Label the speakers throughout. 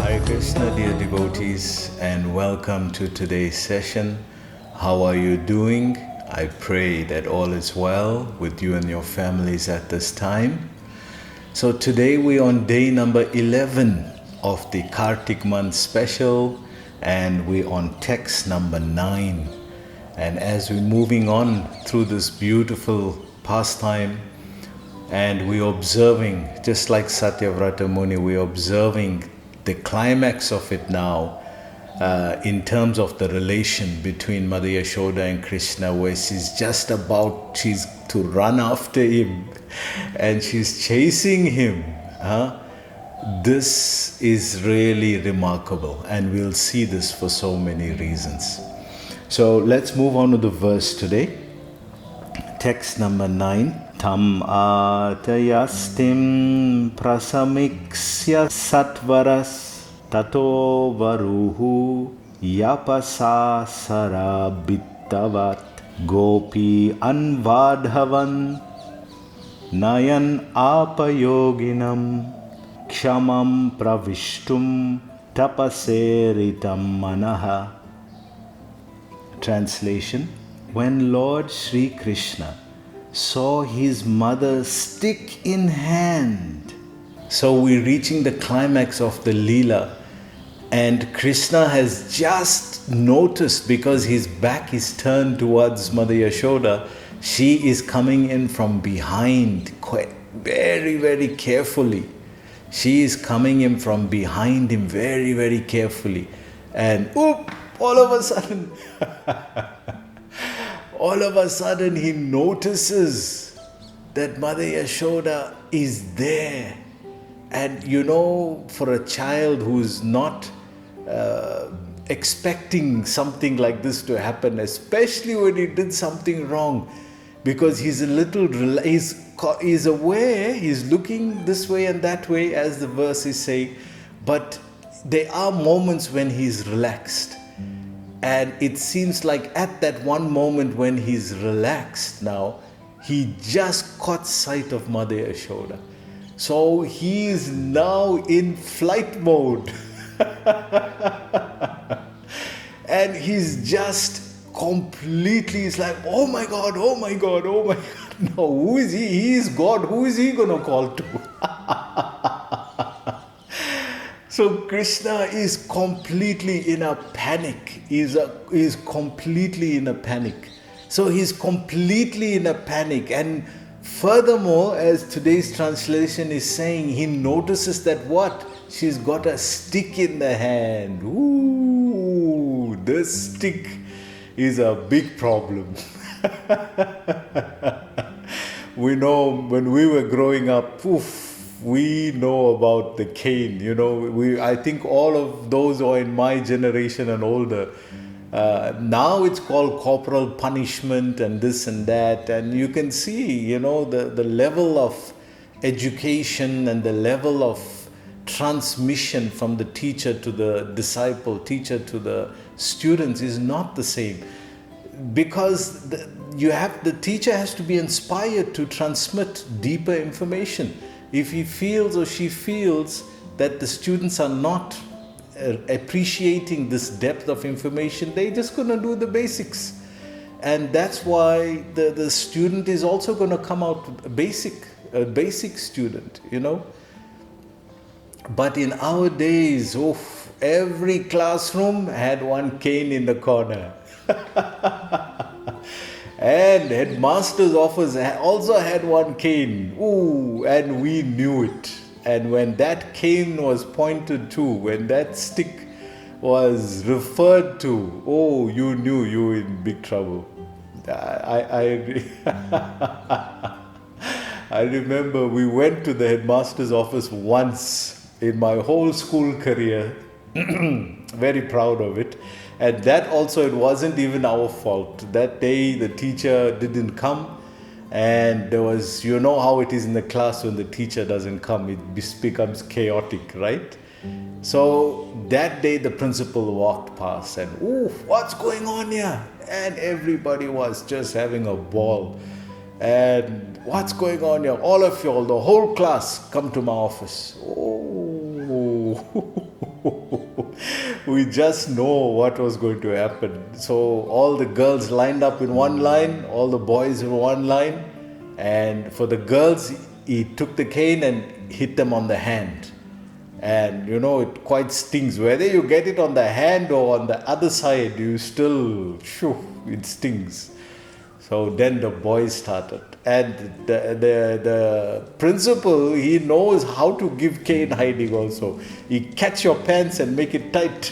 Speaker 1: Hare Krishna, dear devotees, and welcome to today's session. How are you doing? I pray that all is well with you and your families at this time. So today we're on day number 11 of the Kartika Month Special, and we're on text number 9. And as we're moving on through this beautiful pastime, and we're observing, just like Satyavrata Muni, we're observing the climax of it now in terms of the relation between Mother Yashoda and Krishna, where she's to run after him and she's chasing him. This is really remarkable, and we'll see this for so many reasons. So let's move on to the verse today. Text number 9. Tam atayastim prasamiksya satvaras tato varuhu yapasa sarabitavat gopi anvadhavan nayan apayoginam kshamam pravishtum tapaseritam manaha. Translation: when Lord Sri Krishna saw his mother stick in hand. So we're reaching the climax of the Leela, and Krishna has just noticed, because his back is turned towards Mother Yashoda, she is coming in from behind, quite very, very carefully. She is coming in from behind him very, very carefully. And all of a sudden, he notices that Mother Yashoda is there. And for a child who's not expecting something like this to happen, especially when he did something wrong, because he's aware, he's looking this way and that way, as the verse is saying, but there are moments when he's relaxed. And it seems like at that one moment when he's relaxed now, he just caught sight of Mother Yashoda. So he is now in flight mode. And he's just completely, it's like, oh my God. Now who is he? He is God. Who is he going to call to? So Krishna is completely in a panic. He's completely in a panic. So he's completely in a panic. And furthermore, as today's translation is saying, he notices that what? She's got a stick in the hand. Ooh, this stick is a big problem. We know when we were growing up, we know about the cane. I think all of those who are in my generation and older, now it's called corporal punishment and this and that. And you can see, the level of education and the level of transmission from the teacher to the disciple, teacher to the students is not the same. Because the teacher has to be inspired to transmit deeper information. If he feels or she feels that the students are not appreciating this depth of information, they're just going to do the basics. And that's why the student is also going to come out a basic student, But in our days, every classroom had one cane in the corner. And headmaster's office also had one cane. And we knew it. And when that cane was pointed to, when that stick was referred to, you knew you were in big trouble. I agree. I remember we went to the headmaster's office once in my whole school career. Very proud of it. And that also, it wasn't even our fault. That day the teacher didn't come, and there was, how it is in the class when the teacher doesn't come, it becomes chaotic, right? So that day the principal walked past and, what's going on here? And everybody was just having a ball. And what's going on here? All of you all, the whole class, come to my office. Oh, we just know what was going to happen. So all the girls lined up in one line, all the boys in one line. And for the girls, he took the cane and hit them on the hand. And you know, it quite stings. Whether you get it on the hand or on the other side, you still, it stings. So then the boys started. And the principal, he knows how to give cane hiding also. He catch your pants and make it tight.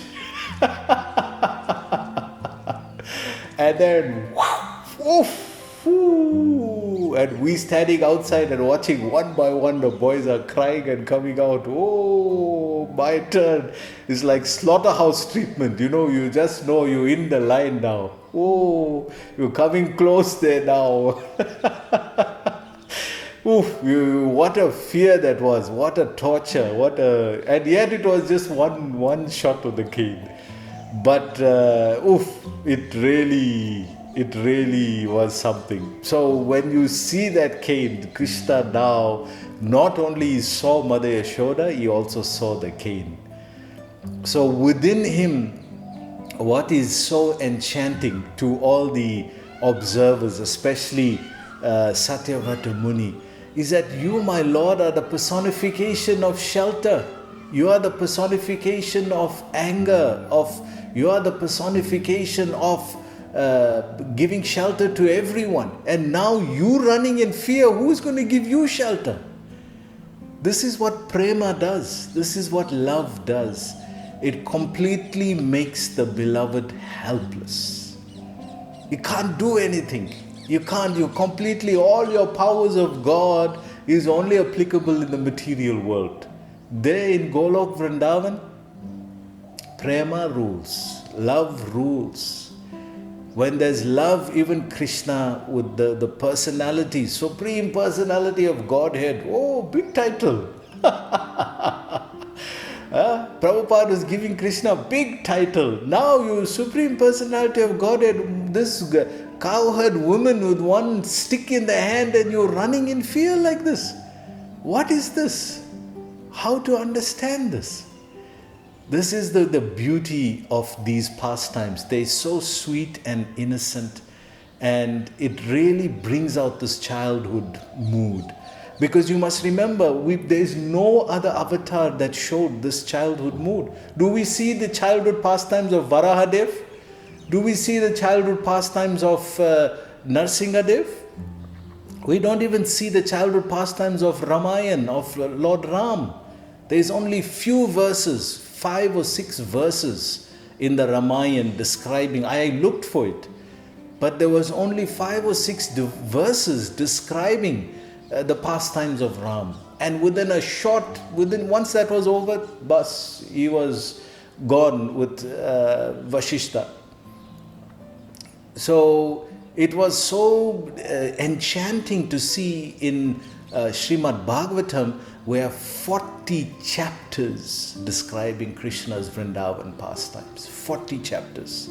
Speaker 1: And then, and we standing outside and watching one by one, the boys are crying and coming out. Oh, my turn. It's like slaughterhouse treatment. You know, you just know you're in the line now. Oh, you're coming close there now. What a fear that was. What a torture. And yet it was just one shot of the cane. But it really was something. So when you see that cane, Krishna now not only saw Mother Yashoda, he also saw the cane. So within him, what is so enchanting to all the observers, especially Satyavrata Muni, is that you, my Lord, are the personification of shelter. You are the personification of anger, you are the personification of giving shelter to everyone. And now you running in fear, who's going to give you shelter? This is what prema does. This is what love does. It completely makes the beloved helpless. You can't do anything. You completely, all your powers of God is only applicable in the material world. There in Golok Vrindavan, prema rules, love rules. When there's love, even Krishna with the personality, supreme personality of Godhead, big title. Prabhupada was giving Krishna a big title. Now you supreme personality of Godhead, this cowherd woman with one stick in the hand and you're running in fear like this. What is this? How to understand this? This is the beauty of these pastimes. They're so sweet and innocent, and it really brings out this childhood mood. Because you must remember, there is no other avatar that showed this childhood mood. Do we see the childhood pastimes of Varahadev? Do we see the childhood pastimes of Narsingadev? We don't even see the childhood pastimes of Ramayan, of Lord Ram. There is only few verses, 5 or 6 verses in the Ramayan describing. I looked for it, but there was only 5 or 6 verses describing the pastimes of Ram. And once that was over, he was gone with Vashishta. So it was so enchanting to see in Srimad Bhagavatam, where 40 chapters describing Krishna's Vrindavan pastimes. 40 chapters.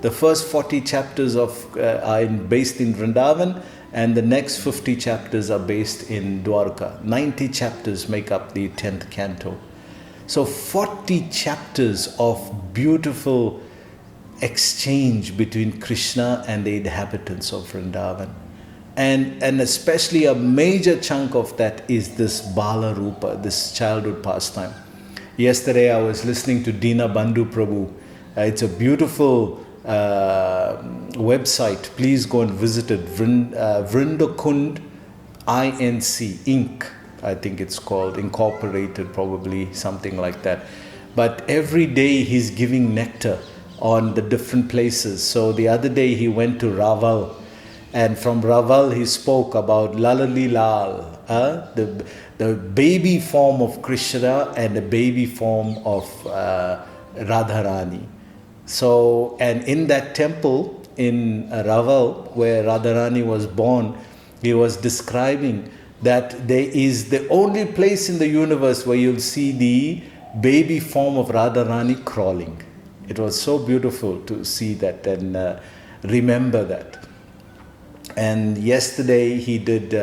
Speaker 1: The first 40 chapters are based in Vrindavan, and the next 50 chapters are based in Dwarka. 90 chapters make up the 10th canto. So 40 chapters of beautiful exchange between Krishna and the inhabitants of Vrindavan. And especially a major chunk of that is this Bala Rupa, this childhood pastime. Yesterday I was listening to Dina Bandhu Prabhu. It's a beautiful website. Please go and visit it. Vrindakund Inc. Inc. I think it's called, incorporated probably, something like that. But every day he's giving nectar on the different places. So the other day he went to Raval, and from Raval he spoke about Lalali Lal, the baby form of Krishna and the baby form of Radharani. So, and in that temple in Raval, where Radharani was born, he was describing that there is the only place in the universe where you'll see the baby form of Radharani crawling. It was so beautiful to see that and remember that. And yesterday he did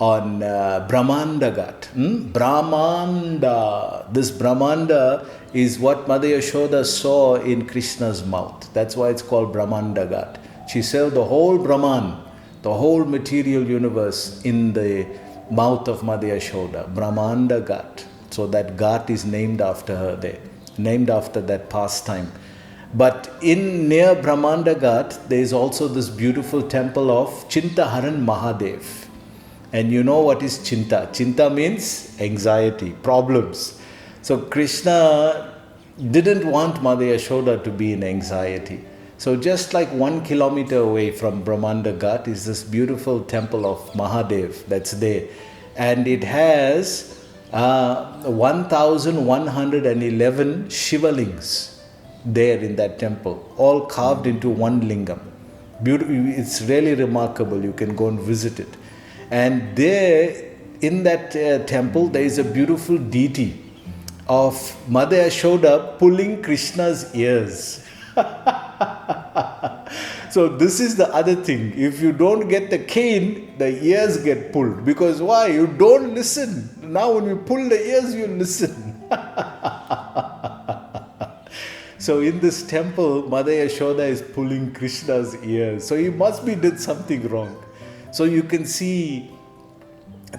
Speaker 1: on Brahmanda Ghat. Brahmanda. This Brahmanda is what Mother Yashoda saw in Krishna's mouth. That's why it's called Brahmanda Ghat. She saw the whole Brahman, the whole material universe in the mouth of Mother Yashoda. Brahmanda Ghat. So that Ghat is named after her there, named after that pastime. But in near Brahmanda Ghat, there is also this beautiful temple of Chintaharan Mahadev. And you know what is Chinta? Chinta means anxiety, problems. So Krishna didn't want Mother Yashoda to be in anxiety. So just like 1 kilometer away from Brahmanda Ghat is this beautiful temple of Mahadev that's there. And it has 1,111 Shivalings there in that temple, all carved into one lingam. It's really remarkable. You can go and visit it. And there in that temple, there is a beautiful deity of Mother Yashoda pulling Krishna's ears. So this is the other thing. If you don't get the cane, the ears get pulled. Because why? You don't listen. Now when you pull the ears, you listen. So in this temple, Mother Yashoda is pulling Krishna's ears. So he must be did something wrong. So you can see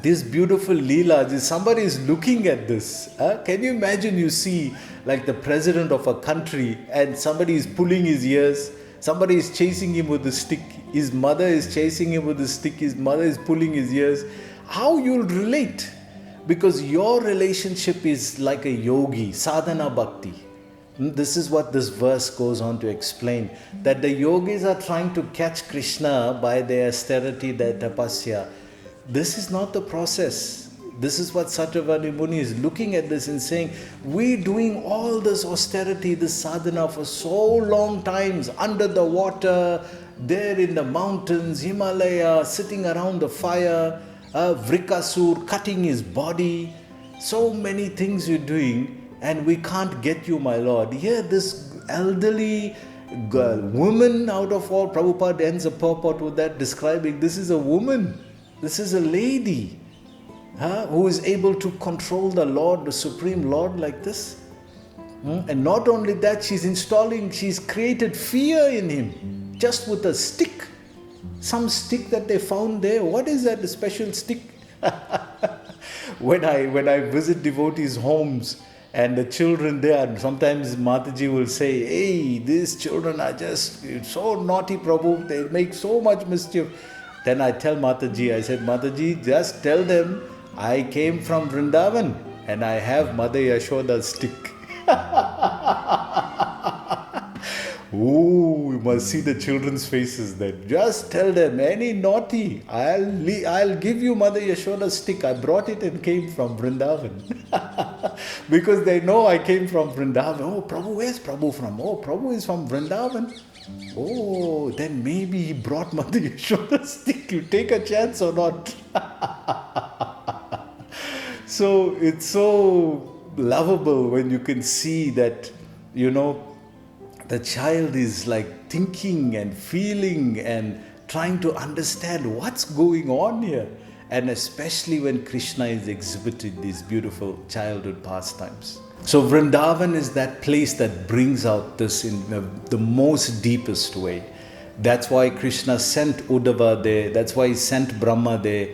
Speaker 1: this beautiful Leela. Somebody is looking at this. Can you imagine you see like the president of a country and somebody is pulling his ears. Somebody is chasing him with a stick. His mother is chasing him with a stick. His mother is pulling his ears. How you'll relate? Because your relationship is like a yogi, sadhana bhakti. This is what this verse goes on to explain, that the yogis are trying to catch Krishna by their austerity, their tapasya. This is not the process. This is what Satyavani Muni is looking at this and saying, we're doing all this austerity, this sadhana for so long times, under the water, there in the mountains, Himalaya, sitting around the fire, Vrikasur cutting his body, so many things you're doing, and we can't get you, my Lord. Here, this elderly girl, woman out of all, Prabhupada ends a purport with that, describing this is a woman, this is a lady, who is able to control the Lord, the Supreme Lord like this. And not only that, she's created fear in him, just with a stick. Some stick that they found there. What is that, a special stick? When I visit devotees' homes, and the children there, sometimes Mataji will say, hey, these children are just so naughty, Prabhu, they make so much mischief. Then I tell Mataji, I said, Mataji, just tell them I came from Vrindavan and I have Mother Yashoda's stick. Ooh, you must see the children's faces then. Just tell them, any naughty, I'll give you Mother Yashoda's stick. I brought it and came from Vrindavan. Because they know I came from Vrindavan. Oh, Prabhu, where's Prabhu from? Oh, Prabhu is from Vrindavan. Oh, then maybe he brought Mother Yashoda's stick. You take a chance or not? So it's so lovable when you can see that, the child is like thinking and feeling and trying to understand what's going on here. And especially when Krishna is exhibiting these beautiful childhood pastimes. So Vrindavan is that place that brings out this in the most deepest way. That's why Krishna sent Uddhava there. That's why he sent Brahma there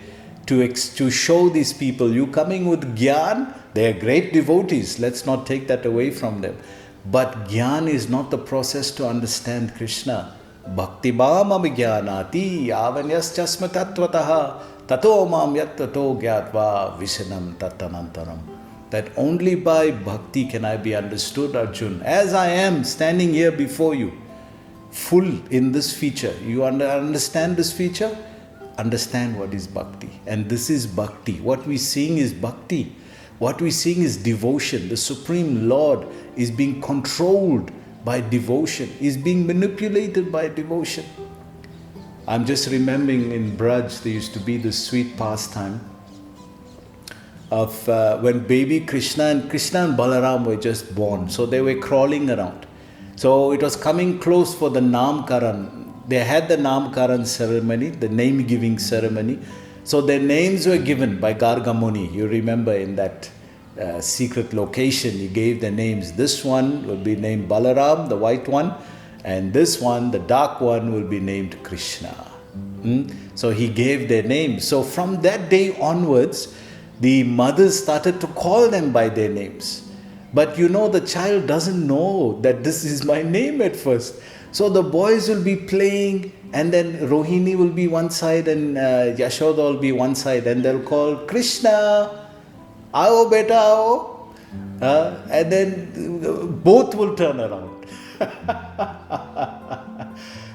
Speaker 1: to show these people, you coming with Gyan, they are great devotees. Let's not take that away from them. But Gyan is not the process to understand Krishna. Bhakti bham abhigyanati avanyas chasma tattvataha tato mam yat tato gyatva vishanam tatanantaram. That only by bhakti can I be understood, Arjun. As I am standing here before you, full in this feature. You understand this feature? Understand what is bhakti. And this is bhakti. What we're seeing is bhakti. What we're seeing is devotion. The Supreme Lord is being controlled by devotion, is being manipulated by devotion. I'm just remembering in Braj, there used to be this sweet pastime of when baby Krishna and Balaram were just born. So they were crawling around. So it was coming close for the Namkaran. They had the Namkaran ceremony, the name-giving ceremony. So their names were given by Garga Muni. You remember in that secret location, he gave their names. This one will be named Balaram, the white one, and this one, the dark one, will be named Krishna. So he gave their names. So from that day onwards, the mothers started to call them by their names. But the child doesn't know that this is my name at first. So the boys will be playing, and then Rohini will be one side and Yashoda will be one side, and they'll call Krishna, Aao beta aao. And then both will turn around.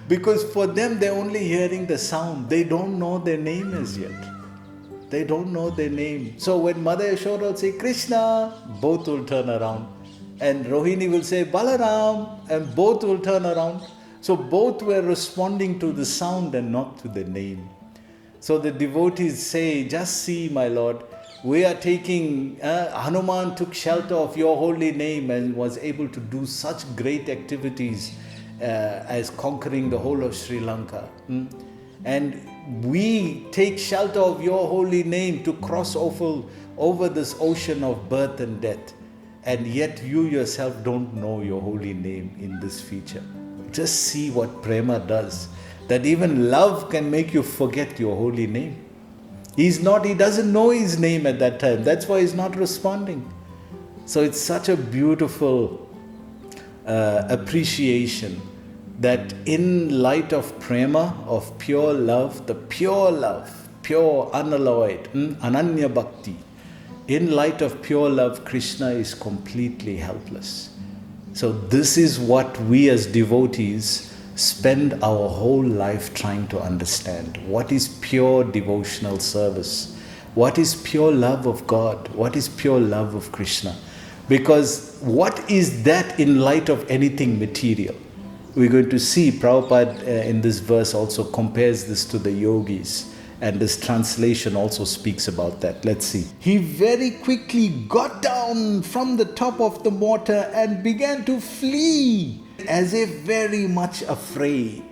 Speaker 1: Because for them, they're only hearing the sound. They don't know their name as yet. They don't know their name. So when Mother Yashoda will say Krishna, both will turn around. And Rohini will say Balaram, and both will turn around. So both were responding to the sound and not to the name. So the devotees say, just see, my Lord, we are taking, Hanuman took shelter of your holy name and was able to do such great activities as conquering the whole of Sri Lanka. And we take shelter of your holy name to cross over this ocean of birth and death. And yet you yourself don't know your holy name in this feature. Just see what prema does. That even love can make you forget your holy name. He doesn't know his name at that time. That's why he's not responding. So it's such a beautiful appreciation that in light of prema, of pure love, pure unalloyed, ananya bhakti, in light of pure love, Krishna is completely helpless. So this is what we as devotees spend our whole life trying to understand. What is pure devotional service? What is pure love of God? What is pure love of Krishna? Because what is that in light of anything material? We're going to see Prabhupada in this verse also compares this to the yogis. And this translation also speaks about that. Let's see. He very quickly got down from the top of the mortar and began to flee, as if very much afraid.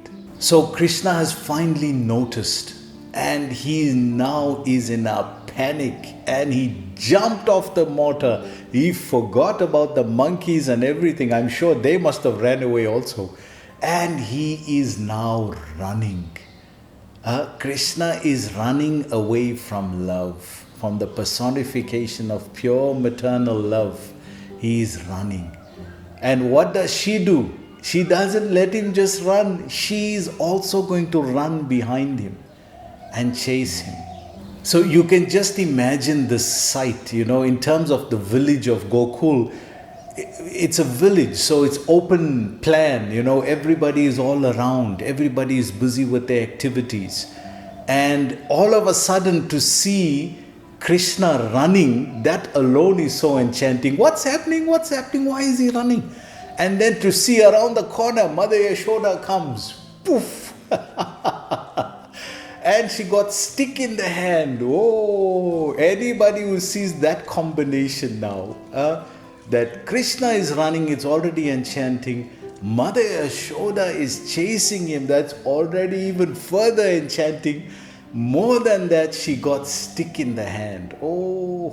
Speaker 1: So Krishna has finally noticed, and he now is in a panic, and he jumped off the mortar. He forgot about the monkeys and everything. I'm sure they must have ran away also. And he is now running. Krishna is running away from love, from the personification of pure maternal love. He is running. And what does she do? She doesn't let him just run. She is also going to run behind him and chase him. So you can just imagine this sight, in terms of the village of Gokul. It's a village, so it's open plan, everybody is all around, everybody is busy with their activities. And all of a sudden to see Krishna running, that alone is so enchanting. What's happening? Why is he running? And then to see around the corner, Mother Yashoda comes, poof. And she got stick in the hand. Oh, anybody who sees that combination now, that Krishna is running, it's already enchanting. Mother Yashoda is chasing him, that's already even further enchanting. More than that, she got stick in the hand. Oh,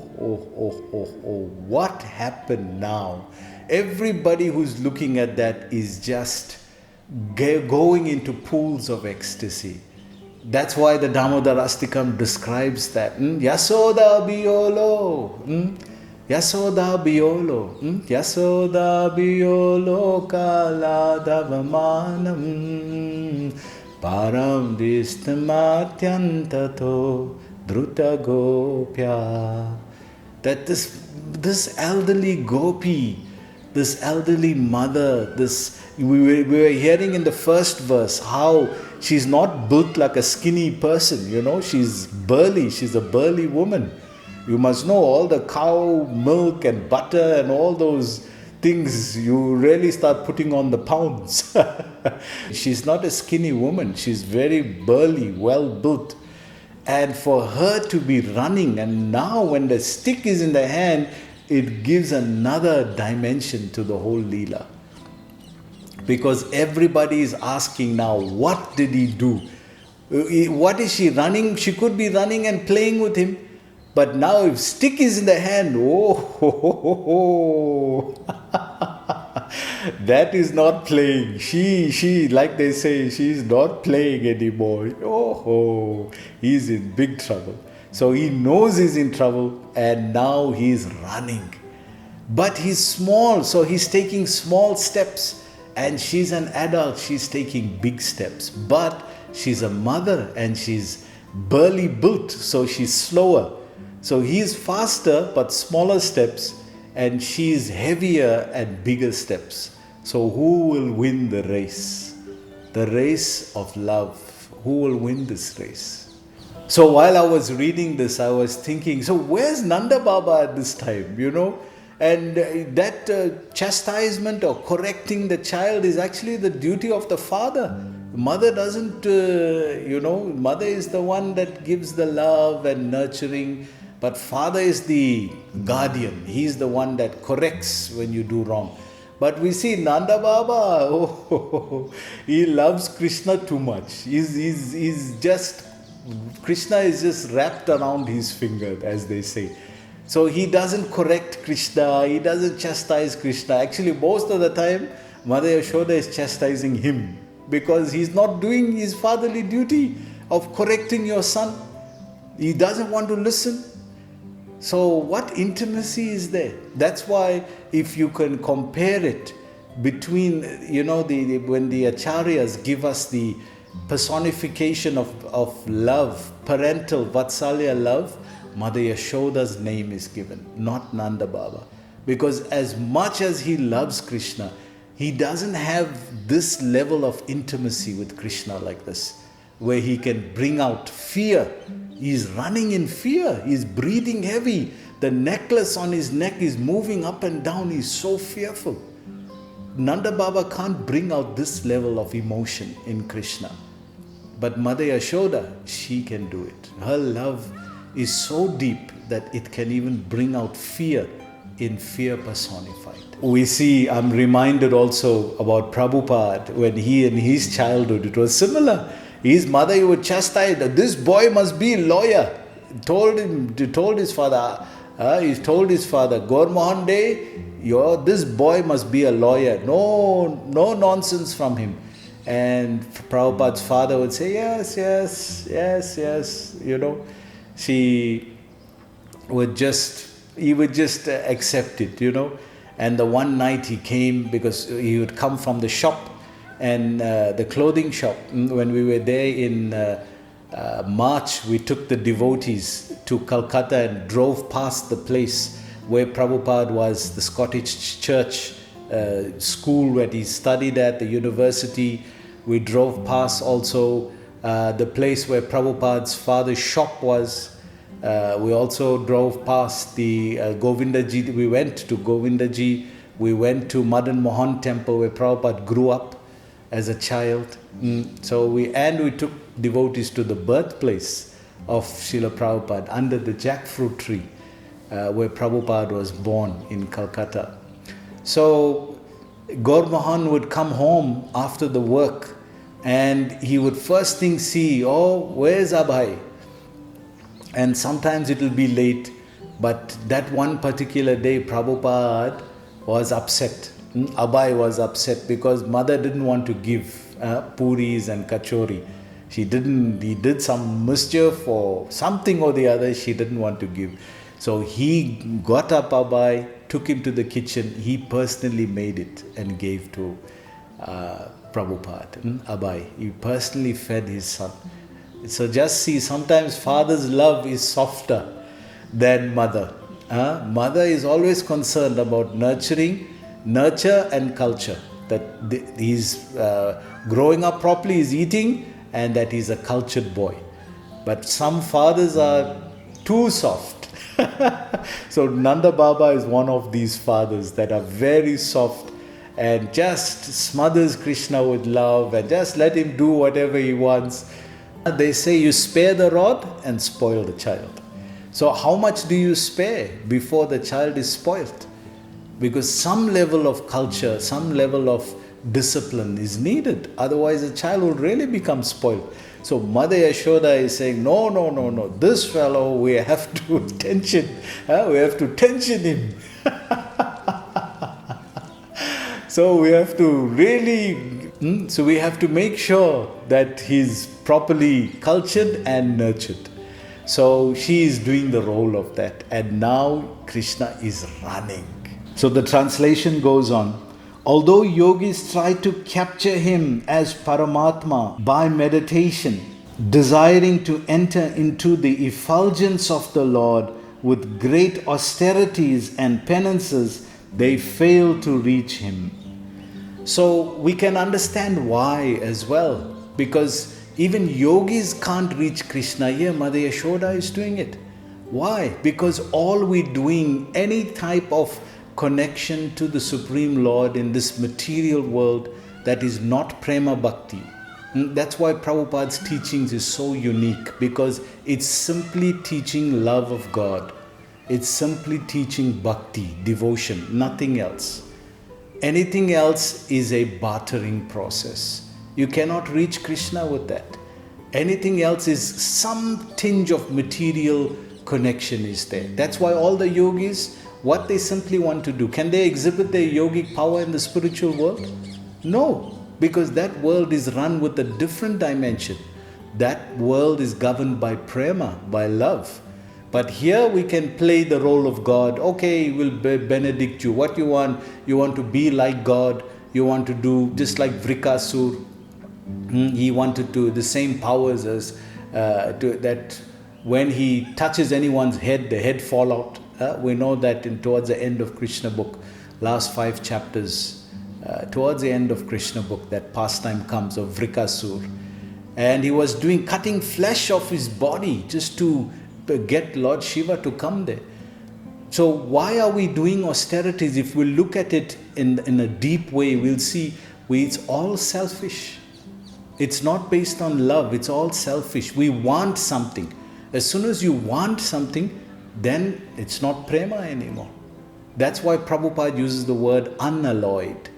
Speaker 1: what happened now? Everybody who's looking at that is just going into pools of ecstasy. That's why the Damodarastikam describes that. Yasoda Biolo. Yasoda Biolo, Yasoda Biolo Kala Davamanam Param Visthamatyantato Druta Gopya. That this elderly gopi, this elderly mother, we were hearing in the first verse how she's not built like a skinny person, she's burly, she's a burly woman. You must know all the cow milk and butter and all those things, you really start putting on the pounds. She's not a skinny woman. She's very burly, well built. And for her to be running, and now when the stick is in the hand, it gives another dimension to the whole Leela. Because everybody is asking now, what did he do? What is she running? She could be running and playing with him. But now if stick is in the hand, that is not playing. She, like they say, she's not playing anymore. He's in big trouble. So he knows he's in trouble and now he's running. But he's small, so he's taking small steps. And she's an adult, she's taking big steps. But she's a mother and she's burly built, so she's slower. So he's faster but smaller steps, and she's heavier and bigger steps. So who will win the race? The race of love. Who will win this race? So while I was reading this, I was thinking, so where's Nanda Baba at this time, And that chastisement or correcting the child is actually the duty of the father. Mother doesn't, mother is the one that gives the love and nurturing, but father is the guardian. He's the one that corrects when you do wrong. But we see Nanda Baba, he loves Krishna too much. Krishna is just wrapped around his finger, as they say. So he doesn't correct Krishna, he doesn't chastise Krishna. Actually, most of the time, Mother Yashoda is chastising him because he's not doing his fatherly duty of correcting your son. He doesn't want to listen. So what intimacy is there? That's why if you can compare it between, when the acharyas give us the personification of love, parental Vatsalya love, Mother Yashoda's name is given, not Nanda Baba. Because as much as he loves Krishna, he doesn't have this level of intimacy with Krishna like this, where he can bring out fear. He's running in fear. He's breathing heavy. The necklace on his neck is moving up and down. He's so fearful. Nanda Baba can't bring out this level of emotion in Krishna. But Mother Yashoda, she can do it. Her love is so deep that it can even bring out fear in fear personified. We see, I'm reminded also about Prabhupada, when he in his childhood, it was similar. His mother, he would chastise, this boy must be a lawyer. He told his father, Gormohan Day, this boy must be a lawyer. No nonsense from him. And Prabhupada's father would say, yes, he would just accept it, And the one night he came, because he would come from the shop, and the clothing shop. When we were there in March, we took the devotees to Calcutta and drove past the place where Prabhupada was, the Scottish church school where he studied at, the university. We drove past also the place where Prabhupada's father's shop was. We also drove past the Govindaji. We went to Govindaji. We went to Madan Mohan temple where Prabhupada grew up as a child. So we took devotees to the birthplace of Srila Prabhupada under the jackfruit tree where Prabhupada was born in Calcutta. So Gaur Mohan would come home after the work and he would first thing see, where's Abhay? And sometimes it will be late, but that one particular day Prabhupada was upset. Abhay was upset because mother didn't want to give puris and kachori. He did some mischief or something or the other, she didn't want to give. So he got up Abhay, took him to the kitchen, he personally made it and gave to Prabhupada, Abhay. He personally fed his son. So just see, sometimes father's love is softer than mother. Mother is always concerned about nurture and culture. That he's growing up properly, he's eating, and that he's a cultured boy. But some fathers are too soft. So Nanda Baba is one of these fathers that are very soft and just smothers Krishna with love and just let him do whatever he wants. They say you spare the rod and spoil the child. So how much do you spare before the child is spoiled? Because some level of culture, some level of discipline is needed. Otherwise, the child will really become spoiled. So Mother Yashoda is saying, no, this fellow, we have to tension, we have to tension him. So we have to really, so we have to make sure that he's properly cultured and nurtured. So she is doing the role of that. And now Krishna is running. So the translation goes on. Although yogis try to capture him as Paramatma by meditation, desiring to enter into the effulgence of the Lord with great austerities and penances, they fail to reach him. So we can understand why as well, because even yogis can't reach Krishna. Here Mother Yashoda is doing it. Why? Because all we're doing, any type of connection to the Supreme Lord in this material world, that is not prema bhakti. That's why Prabhupada's teachings is so unique, because it's simply teaching love of God. It's simply teaching bhakti, devotion, nothing else. Anything else is a bartering process. You cannot reach Krishna with that. Anything else is some tinge of material connection is there. That's why all the yogis, what they simply want to do, can they exhibit their yogic power in the spiritual world? No, because that world is run with a different dimension. That world is governed by prema, by love. But here we can play the role of God. Okay, we'll benedict you. What you want? You want to be like God. You want to do just like Vrikasur. He wanted to the same powers as that when he touches anyone's head, the head fall out. We know that towards the end of Krishna book, last 5 chapters, towards the end of Krishna book, that pastime comes of Vrikasur. And he was cutting flesh off his body just to get Lord Shiva to come there. So why are we doing austerities? If we look at it in a deep way, we'll see it's all selfish. It's not based on love. It's all selfish. We want something. As soon as you want something, then it's not prema anymore. That's why Prabhupada uses the word unalloyed,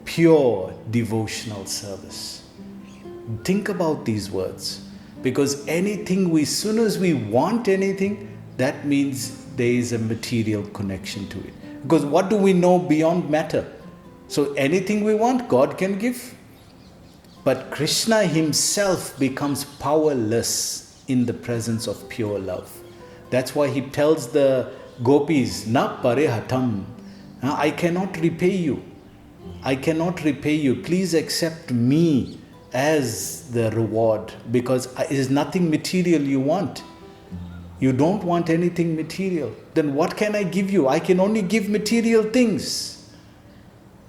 Speaker 1: pure devotional service. Think about these words. Because as soon as we want anything, that means there is a material connection to it. Because what do we know beyond matter? So anything we want, God can give. But Krishna himself becomes powerless in the presence of pure love. That's why he tells the gopis, na parehatam, I cannot repay you. I cannot repay you. Please accept me as the reward, because it is nothing material you want. You don't want anything material. Then what can I give you? I can only give material things.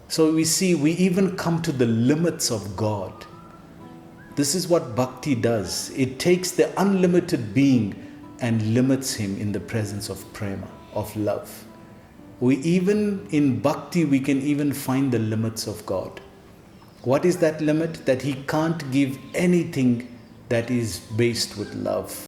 Speaker 1: So we see, we even come to the limits of God. This is what bhakti does. It takes the unlimited being and limits him in the presence of prema, of love. In bhakti, we can even find the limits of God. What is that limit? That he can't give anything that is based with love.